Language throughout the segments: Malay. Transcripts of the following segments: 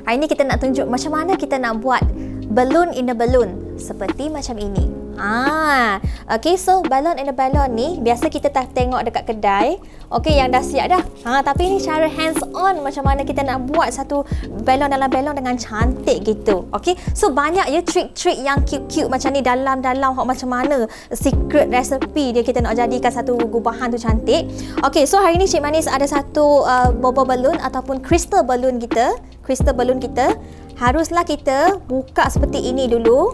Hari ni kita nak tunjuk macam mana kita nak buat balloon in a balloon seperti macam ini. Okay, so balloon in a balloon ni biasa kita tengok dekat kedai, okay, yang dah siap dah. Tapi ni cara hands on macam mana kita nak buat satu balon dalam balon dengan cantik gitu. Okay, so banyak ya trik-trik yang cute-cute macam ni dalam-dalam macam mana secret recipe dia kita nak jadikan satu gubahan tu cantik. Okay, so hari ni Cik Manis ada satu bobo balloon ataupun crystal balloon kita. Crystal balloon kita haruslah kita buka seperti ini dulu.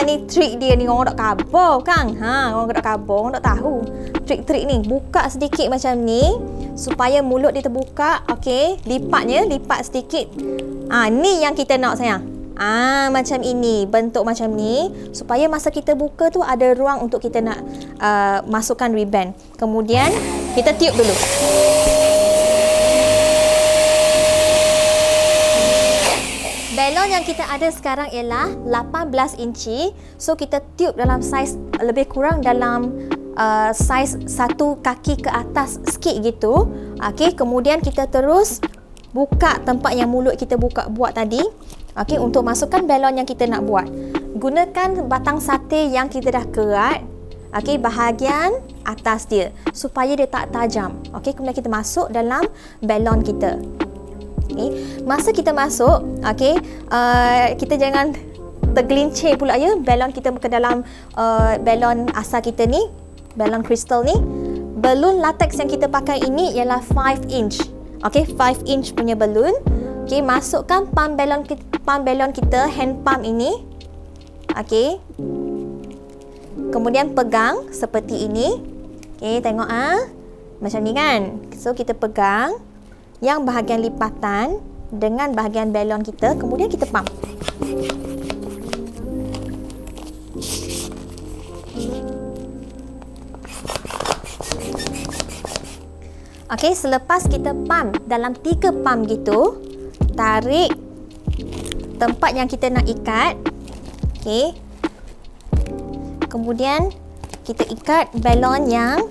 Ni trik dia ni, orang tak khabar kan. Orang tak khabar, orang tak tahu trik-trik ni. Buka sedikit macam ni supaya mulut dia terbuka. Okey, lipat sedikit. Ni yang kita nak sayang. Macam ini, bentuk macam ni supaya masa kita buka tu ada ruang untuk kita nak masukkan ribbon. Kemudian kita tiup dulu. Balon yang kita ada sekarang ialah 18 inci. So kita tiup dalam saiz lebih kurang dalam saiz satu kaki ke atas sikit gitu. Okey, kemudian kita terus buka tempat yang mulut kita buat tadi. Okey, untuk masukkan balon yang kita nak buat. Gunakan batang sate yang kita dah kerat. Okey, bahagian atas dia supaya dia tak tajam. Okey, kemudian kita masuk dalam balon kita. Masa kita masuk, kita jangan tergelincir pula ya balon kita ke dalam balon asal kita ni, balon kristal ni. Balloon latex yang kita pakai ini ialah 5 inch. 5 inch punya balloon. Masukkan pump balon kita, hand pump ini. Kemudian pegang seperti ini. Tengok macam ni kan. So kita pegang yang bahagian lipatan dengan bahagian balon kita, kemudian kita pump. Selepas kita pump dalam 3 pump gitu, tarik tempat yang kita nak ikat. Kemudian kita ikat balon yang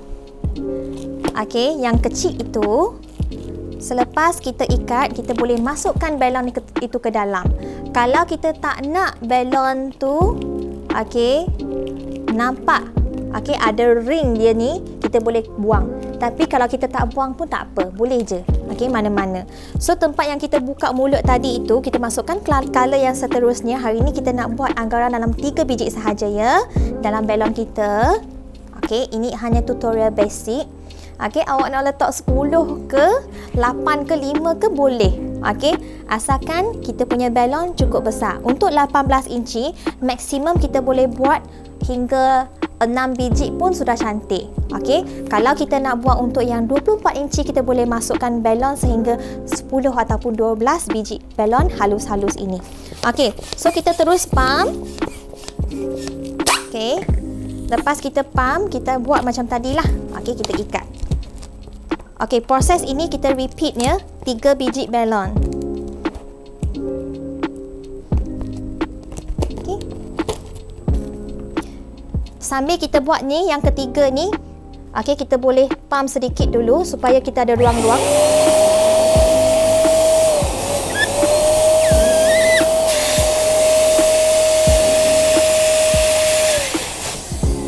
kecil itu. Selepas kita ikat, kita boleh masukkan balon itu ke dalam. Kalau kita tak nak balon tu nampak ada ring dia ni, kita boleh buang. Tapi kalau kita tak buang pun tak apa, boleh je. Mana-mana. So tempat yang kita buka mulut tadi itu, kita masukkan color yang seterusnya. Hari ni kita nak buat anggaran dalam 3 biji sahaja ya dalam balon kita. Ini hanya tutorial basic. Awak nak letak 10 ke 8 ke 5 ke boleh. Asalkan kita punya balon cukup besar. Untuk 18 inci, maksimum kita boleh buat hingga 6 biji pun sudah cantik. Kalau kita nak buat untuk yang 24 inci, kita boleh masukkan balon sehingga 10 ataupun 12 biji balon halus-halus ini. So kita terus pump. Lepas kita pump, kita buat macam tadilah. Kita ikat. Proses ini kita repeat ya, 3 biji balon. Sambil kita buat ni, yang ketiga ni, kita boleh pump sedikit dulu supaya kita ada ruang-ruang.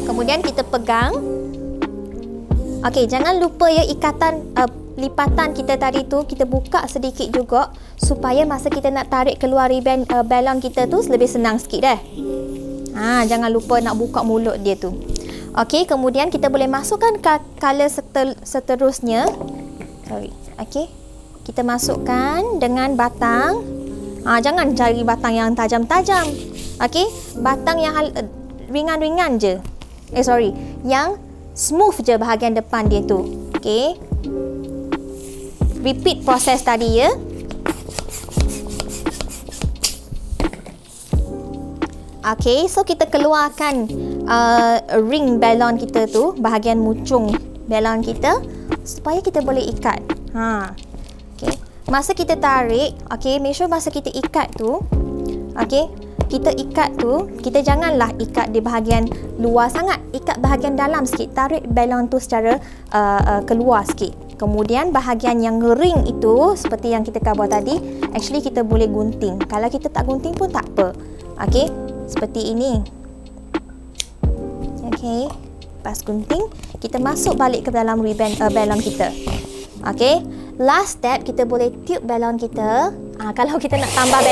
Kemudian kita pegang. Jangan lupa ya ikatan lipatan kita tadi tu kita buka sedikit juga supaya masa kita nak tarik keluar ribbon balon kita tu lebih senang sikit dah. Jangan lupa nak buka mulut dia tu. Kemudian kita boleh masukkan color seterusnya. Kita masukkan dengan batang. Jangan cari batang yang tajam-tajam. Batang yang ringan-ringan je. Yang smooth je bahagian depan dia tu. Repeat proses tadi ya. So kita keluarkan ring balon kita tu, bahagian mucung balon kita, supaya kita boleh ikat. Masa kita tarik, make sure masa kita ikat tu, kita ikat tu, kita janganlah ikat di bahagian luar sangat, ikat bahagian dalam sikit, tarik balon tu secara keluar sikit. Kemudian bahagian yang ring itu, seperti yang kita buat tadi, actually kita boleh gunting. Kalau kita tak gunting pun tak apa. Okey, seperti ini. Okey, lepas gunting, kita masuk balik ke dalam ribbon balon kita. Okey, last step, kita boleh tiup balon kita. Kalau kita nak tambah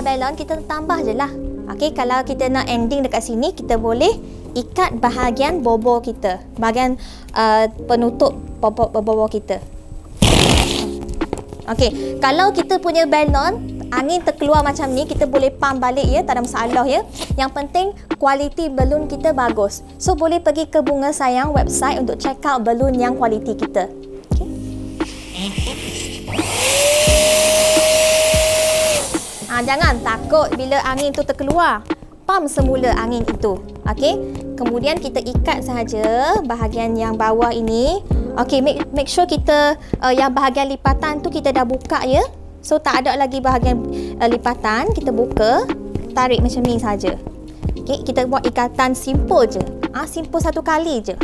balon, kita tambah je lah. Okey, kalau kita nak ending dekat sini, kita boleh ikat bahagian bobor kita, bahagian penutup bobor kita. Okey, kalau kita punya balon angin terkeluar macam ni, kita boleh pump balik ya, tak ada masalah ya. Yang penting kualiti balon kita bagus. So boleh pergi ke Bunga Sayang website untuk check out balon yang kualiti kita. Jangan takut bila angin tu terkeluar. Pump semula angin itu. Okey. Kemudian kita ikat sahaja bahagian yang bawah ini. Okey, make sure kita yang bahagian lipatan tu kita dah buka ya. So tak ada lagi bahagian lipatan, kita buka, tarik macam ni saja. Okey, kita buat ikatan simple je. Simple satu kali je.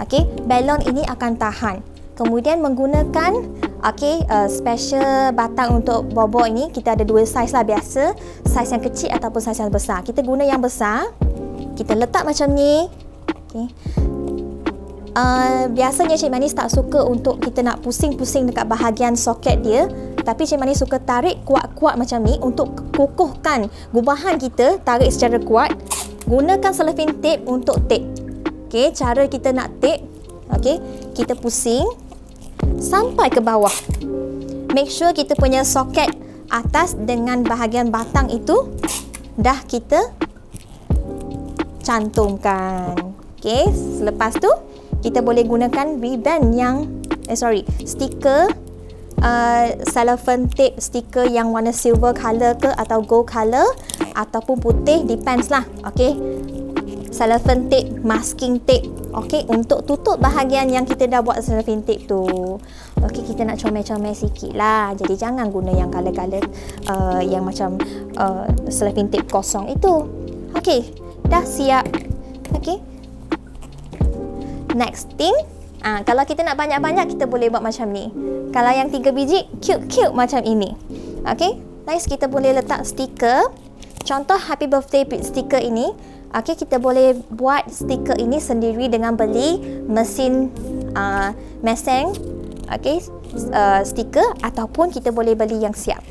Okey, balon ini akan tahan. Kemudian menggunakan special batang untuk bobor ini, kita ada dua saiz lah biasa, saiz yang kecil ataupun saiz yang besar. Kita guna yang besar, kita letak macam ni. Okay. Biasanya Cik Manis tak suka untuk kita nak pusing-pusing dekat bahagian soket dia, tapi Cik Manis suka tarik kuat-kuat macam ni untuk kukuhkan gubahan kita, tarik secara kuat. Gunakan cellophane tape untuk tape. Okay, cara kita nak tape, okay, kita pusing sampai ke bawah. Make sure kita punya soket atas dengan bahagian batang itu dah kita cantumkan. Okay, selepas tu kita boleh gunakan ribbon yang stiker, cellophane tape stiker yang warna silver color ke atau gold color ataupun putih, depends lah. Okay, cellophane tape, masking tape, okay, untuk tutup bahagian yang kita dah buat cellophane tape tu. Okay, kita nak comel-comel sikit lah, jadi jangan guna yang color-color yang macam cellophane tape kosong itu. Okay, dah siap. Okay, next thing, kalau kita nak banyak-banyak, kita boleh buat macam ni. Kalau yang 3 biji, cute-cute macam ini. Okay, nice. Kita boleh letak stiker. Contoh happy birthday stiker ini. Okay, kita boleh buat stiker ini sendiri dengan beli mesin meseng, okay, stiker, ataupun kita boleh beli yang siap.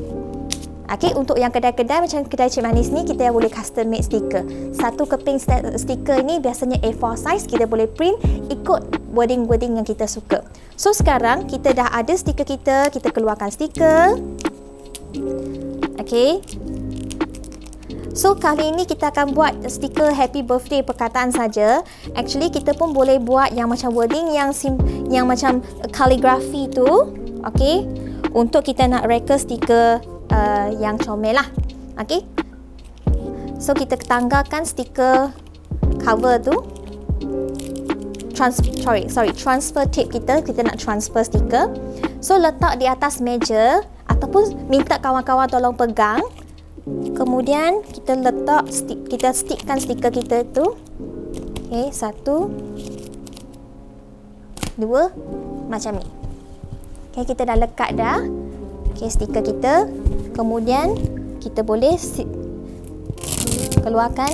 Okay, untuk yang kedai-kedai macam kedai Cik Manis ni, kita boleh custom made stiker. Satu keping stiker ini biasanya A4 size, kita boleh print ikut wording-wording yang kita suka. So sekarang kita dah ada stiker kita keluarkan stiker. Okay, so kali ini kita akan buat stiker happy birthday perkataan saja. Actually kita pun boleh buat yang macam wording yang macam kaligrafi tu. Okay, untuk kita nak reka stiker yang comel lah. Okay, so kita tanggalkan stiker cover tu. Transfer tape kita nak transfer stiker. So letak di atas meja ataupun minta kawan-kawan tolong pegang. Kemudian kita stickkan stiker kita tu. Okay, 1, 2 macam ni. Okay, kita dah lekat dah. Okay, stiker kita. Kemudian kita boleh keluarkan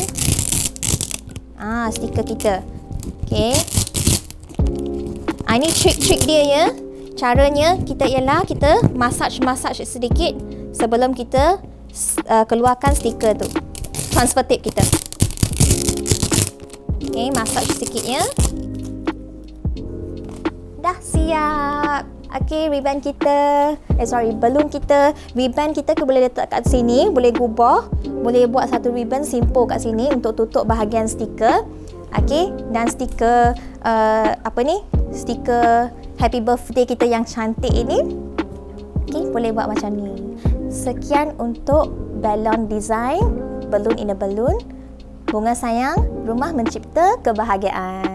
stiker kita. Okay, ini trik-trik dia ya. Caranya kita ialah kita massage sedikit sebelum kita keluarkan stiker tu, transfer tape kita. Okay, massage sikitnya. Dah siap. Okay, ribbon kita, balloon kita, ribbon kita boleh letak kat sini, boleh gubah, boleh buat satu ribbon simple kat sini untuk tutup bahagian stiker. Okay, dan stiker stiker happy birthday kita yang cantik ini. Okay, boleh buat macam ni. Sekian untuk balloon design, balloon in a balloon. Bunga Sayang, rumah mencipta kebahagiaan.